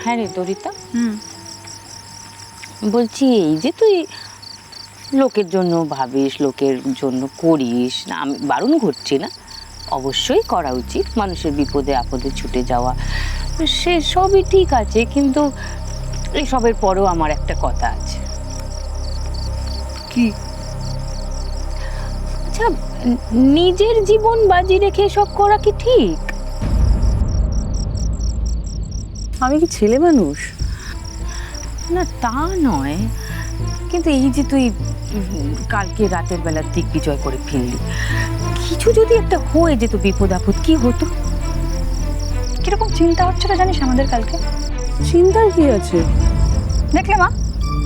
হ্যাঁ রে দরিতা, বলছি এই যে তুই লোকের জন্য ভাবিস, লোকের জন্য করিস না, আমি বারণ করছি না, অবশ্যই করা উচিত, মানুষের বিপদে আপদে ছুটে যাওয়া সে সবই ঠিক আছে, কিন্তু এসবের পরেও আমার একটা কথা আছে। কি? আচ্ছা, নিজের জীবন বাজি রেখে সব করা কি ঠিক? আমি কি ছেলে মানুষ? না তা নয়, কিন্তু এই যে তুই কালকে রাতের বেলা দিগ্বিজয় করে ফিরলি, কিছু যদি একটা হয়ে যেত, বিপদ আপদ, কি হতো? কিরকম চিন্তা হচ্ছিল জানিস আমাদের কালকে? চিন্তার কি আছে? দেখলে মা,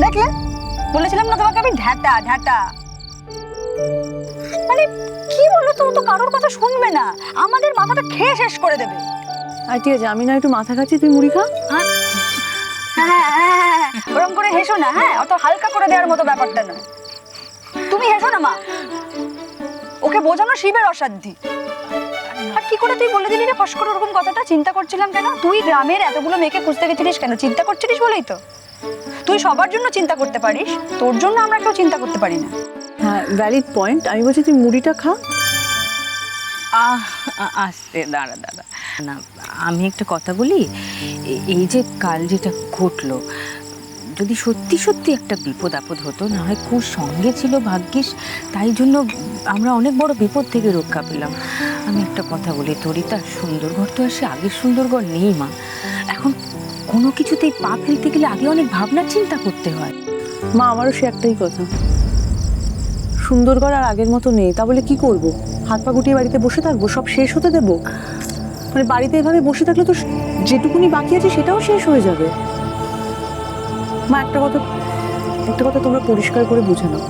দেখলে? বলেছিলাম না তোমাকে আমি ঢ্যাটা ঢ্যাটা। মানে কি বললো, তো ও তো কারোর কথা শুনবে না, আমাদের মাথাটা খেয়ে শেষ করে দেবে। আর ঠিক আছে, আমি না একটু মাথা খাচ্ছি, তুই মুড়ি খা। ওরকম করে হেসো না, হ্যাঁ, অত হালকা করে দেওয়ার মতো ব্যাপারটা নয়। তুমি হেসো না মা, ওকে বোঝানো শিবের অসাধ্যি। আর কি করে তুই বলে দিলি রে ফস করে ওরকম কথাটা? চিন্তা করছিলাম কেন? তুই গ্রামের এতগুলো মেয়েকে খুঁজতে গেছিলিস কেন? চিন্তা করছিলিস বলেই তো। তুই সবার জন্য চিন্তা করতে পারিস, তোর জন্য আমরা কেউ চিন্তা করতে পারি না। হ্যাঁ, ভ্যালিড পয়েন্ট। আমি বলছি তুই মুড়িটা খা। আসতে দাঁড়া দাঁড়া, না আমি একটা কথা বলি, এই যে কাল যেটা ঘটলো, যদি সত্যি সত্যি একটা বিপদ আপদ হতো, না হয় খুব সঙ্গে ছিল ভাগ্যিস, তাই জন্য আমরা অনেক বড় বিপদ থেকে রক্ষা পেলাম। আমি একটা কথা বলি তরিতা, সুন্দরগড় তো আর সে আগের সুন্দরগড় নেই মা। এখন কোনো কিছুতেই পা ফেলতে গেলে আগে অনেক ভাবনা চিন্তা করতে হয়। মা, আমারও সে একটাই কথা, সুন্দরগড় আর আগের মতো নেই। তা বলে কি করব? হাত পা গুটিয়ে বাড়িতে বসে থাকবো? সব শেষ হতে দেবো? মানে বাড়িতে এভাবে বসে থাকলে তো যেটুকুনি বাকি আছে সেটাও শেষ হয়ে যাবে। মা, একটা কথা তোমরা পরিষ্কার করে বুঝে নাও,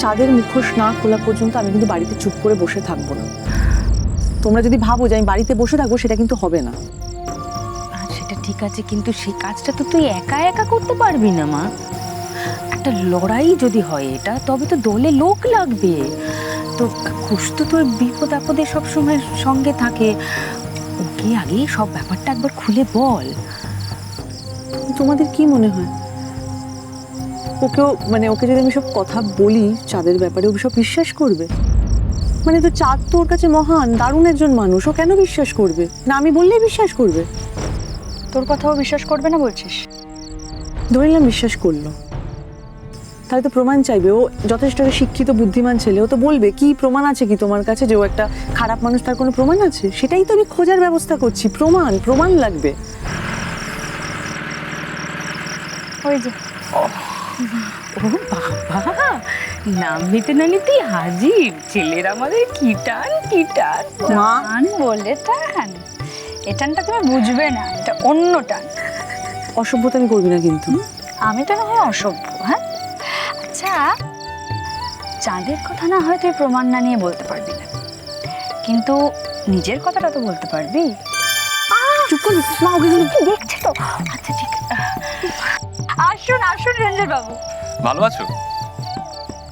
চাঁদের মুখোশ না খোলা পর্যন্ত আমি কিন্তু বাড়িতে চুপ করে বসে থাকবো না। তোমরা যদি ভাবো যে আমি বাড়িতে বসে থাকবো, সেটা কিন্তু হবে না। আর সেটা ঠিক আছে, কিন্তু সেই কাজটা তো তুই একা একা করতে পারবি না মা। একটা লড়াই যদি হয় এটা, তবে তো দলে লোক লাগবে। তো খুশ তো তোর বিপদ আপদে সবসময় সঙ্গে থাকে, ওকে আগে সব ব্যাপারটা একবার খুলে বল। তোমাদের কি মনে হয় ওকে যদি আমি সব কথা বলি চাঁদের ব্যাপারে, ও সব বিশ্বাস করবে? মানে তো চাঁদ তো ওর কাছে মহান, দারুণ একজন মানুষ, ও কেন বিশ্বাস করবে না? আমি বললেই বিশ্বাস করবে। তোর কথাও বিশ্বাস করবে না বলছিস? ধরে নিলাম বিশ্বাস করলো, তাহলে তো প্রমাণ চাইবে। ও যথেষ্ট শিক্ষিত বুদ্ধিমান ছেলে, ও তো বলবে কি প্রমাণ আছে কি তোমার কাছে যে ও একটা খারাপ মানুষ, তার কোনো প্রমাণ আছে? সেটাই তো আমি খোঁজার ব্যবস্থা করছি। প্রমাণ লাগবে। ওই যে ও বাবা, নাম নিতে না নিতেই হাজির, ছেলের আমাদের কি টান কি টান। টান বলে টান, এ টানটা তুমি বুঝবে না, এটা অন্য টান। অসভ্যতা আমি করবি না কিন্তু। আমি তো না হয় অসভ্য, হ্যাঁ? আচ্ছা, চাঁদের কথা না হয় তুই প্রমাণ না নিয়ে বলতে পারবি না, কিন্তু নিজের কথাটা তো বলতে পারবি। চুপ কর মা, ওকে কি দেখছে তো? আচ্ছা ঠিক, আসুন আসুন রঞ্জন বাবু। ভালো আছো?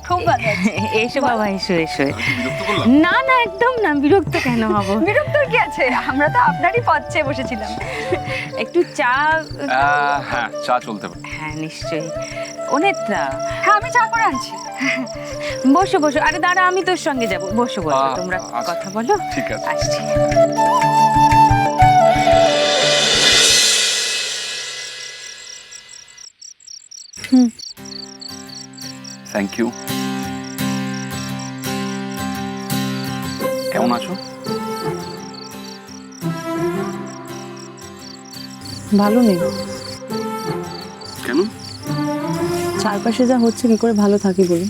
খুব ভালো আছি। এসো বাবা, এসো এসো। বিরক্ত করলাম? না না, একদম না, বিরক্ত কেন হব? বিরক্তর কি আছে, আমরা তো আপনারই পথ চেয়ে বসেছিলাম। একটু চা? হ্যাঁ, চা চলতে পারে। হ্যাঁ নিশ্চয়ই। অনেত্রা, হ্যাঁ আমি চা করে আনছি। বসো বসো। আরে দাঁড়া, আমি তোর সঙ্গে যাব। বসো বসো, তোমরা আচ্ছা, কথা বলো। ঠিক আছে। আসছি। Thank you. কেমন আছো? ভালো নেই। কেন? চারপাশে যা হচ্ছে, কি করে ভালো থাকি বলি?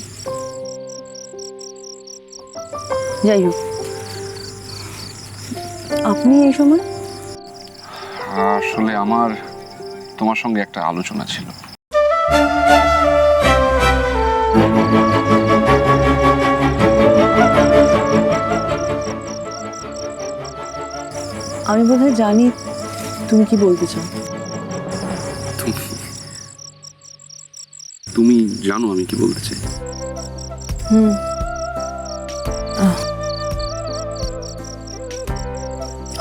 যাই হোক, আপনি এই সময়? আসলে আমার তোমার সঙ্গে একটা আলোচনা ছিল। আমি বোধহয় জানি তুমি কি বলতে চাও। তুমি জানো আমি কি বলতে চাই?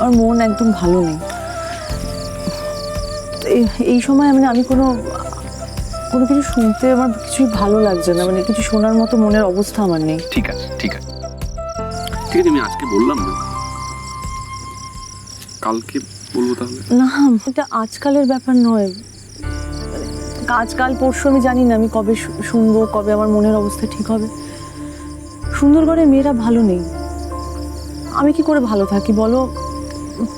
আর মন একদম ভালো নেই। এই সময় মানে আমি কোনো কিছু শুনতে আমার কিছুই ভালো লাগছে না, মানে কিছু শোনার মতো মনের অবস্থা আমার নেই। ঠিক আছে ঠিক আছে ঠিক আছে, আমি আজকে বললাম না, কালকে বলবো তাহলে। না, এটা আজকালের ব্যাপার নয়। আজকাল পরশু আমি জানি না আমি কবে শুনবো, কবে আমার মনের অবস্থা ঠিক হবে। সুন্দরগড়ের মেয়েরা ভালো নেই, আমি কি করে ভালো থাকি বলো?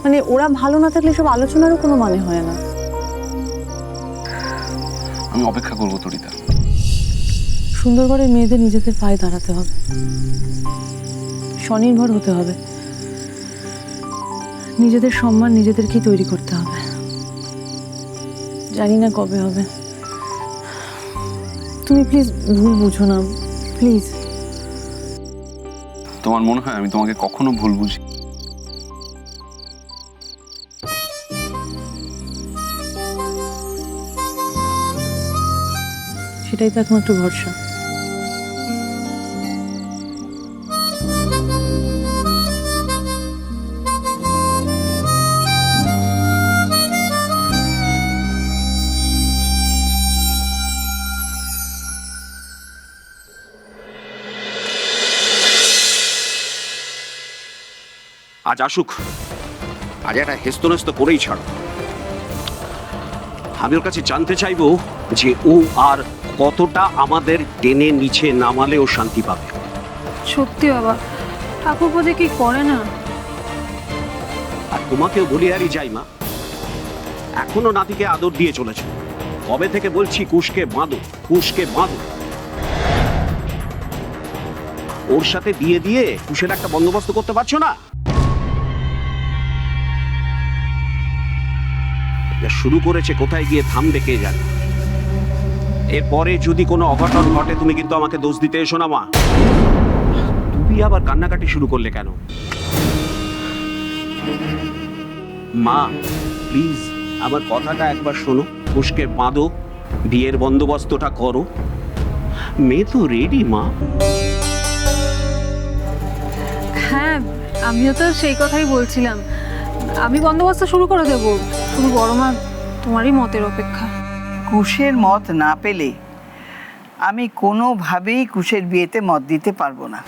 মানে ওরা ভালো না থাকলে সব আলোচনারও কোনো মানে হয় না। আমি অপেক্ষা করবো তরিতা। সুন্দরগড়ের মেয়েদের নিজেদের পায়ে দাঁড়াতে হবে, স্বনির্ভর হতে হবে, নিজেদের সম্মান নিজেদেরকেই তৈরি করতে হবে। জানি না কবে হবে। তুমি প্লিজ ভুল বুঝো না, প্লিজ। তোমার মনে হয় আমি তোমাকে কখনো ভুল বুঝি? সেটাই তো একমাত্র ভরসা। আজ আসুক, আজ একটা হেস্তনেস্ত করেই ছাড়ো। আমি ওর কাছে জানতে চাইবো যে ও আর কতটা আমাদের টেনে নিচে নামালে ও শান্তি পাবে। সত্যি বাবা, ঠাকুরপো যে কি করে না। আর তোমাকেও বলি আরই যাই মা, এখনো নাতিকে আদর দিয়ে চলেছ। কবে থেকে বলছি কুশকে বাঁধো, কুশকে বাঁধো। ওর সাথে বিয়ে দিয়ে কুশের একটা বন্দোবস্ত করতে পারছো না? শুরু করেছে, কোথায় গিয়ে থামবে কে জানে। এরপরে যদি কোনো অঘটন ঘটে তুমি কিন্তু আমাকে দোষ দিতে এসো না মা। তুমি আবার কান্নাকাটি শুরু করলে কেন? মা প্লিজ আমার কথাটা একবার শোনো, কুশকে বাঁধো, বিয়ের বন্দোবস্তটা করো। মেয়ে তো রেডি মা। হ্যাঁ, আমিও তো সেই কথাই বলছিলাম। আমি বন্দোবস্ত শুরু করে দেবো, শুধু বড় মা তোমারই মতের অপেক্ষা। কুশের মত না পেলে আমি কোনোভাবেই কুশের বিয়েতে মত দিতে পারবো না।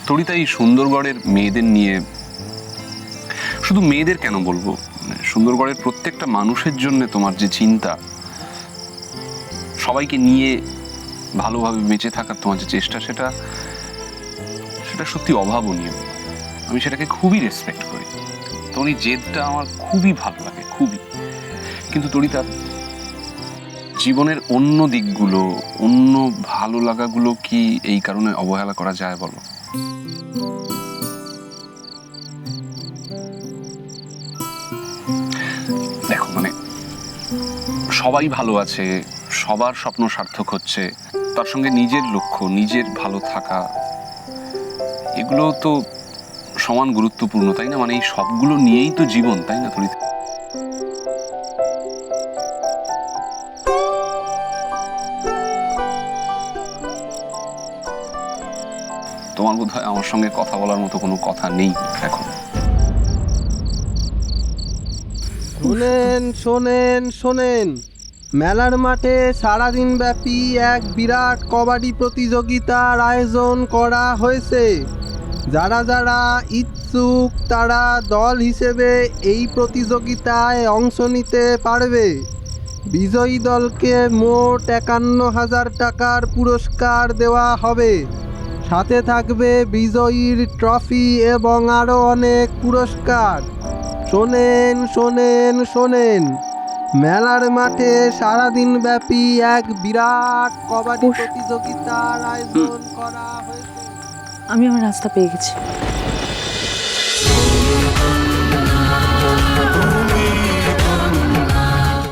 তরিতা, এই সুন্দরগড়ের মেয়েদের নিয়ে, শুধু মেয়েদের কেন বলবো, সুন্দরগড়ের প্রত্যেকটা মানুষের জন্য তোমার যে চিন্তা, সবাইকে নিয়ে ভালোভাবে বেঁচে থাকার তোমার যে চেষ্টা, সেটা সত্যি অভাবনীয়। আমি সেটাকে খুবই রেসপেক্ট করি। তোমার এই জেদটা আমার খুবই ভালো লাগে, খুবই। কিন্তু তরিতা, জীবনের অন্য দিকগুলো, অন্য ভালো লাগাগুলো কি এই কারণে অবহেলা করা যায় বলো? দেখো, মানে সবাই ভালো আছে, সবার স্বপ্ন সার্থক হচ্ছে, তার সঙ্গে নিজের লক্ষ্য, নিজের ভালো থাকা, এগুলো তো সমান গুরুত্বপূর্ণ, তাই না? মানে এই সবগুলো নিয়েই তো জীবন, তাই না তরিতা? তোমার বোধহয় আমার সঙ্গে কথা বলার মতো কোনো কথা নেই এখন। শোনেন শোনেন শোনেন, মেলার মাঠে সারাদিন ব্যাপী এক বিরাট কবাডি প্রতিযোগিতার আয়োজন করা হয়েছে। যারা যারা ইচ্ছুক তারা দল হিসেবে এই প্রতিযোগিতায় অংশ নিতে পারবে। বিজয়ী দলকে মোট 51,000 টাকার পুরস্কার দেওয়া হবে, সাথে থাকবে বিজয়ীর ট্রফি এবং আরও অনেক পুরস্কার। শোনেন শোনেন শোনেন, মেলার মাঠে সারাদিন ব্যাপী এক বিরাট কবাডি প্রতিযোগিতার আয়োজন করা হয়েছে। আমি আমার রাস্তা পেয়ে গেছি।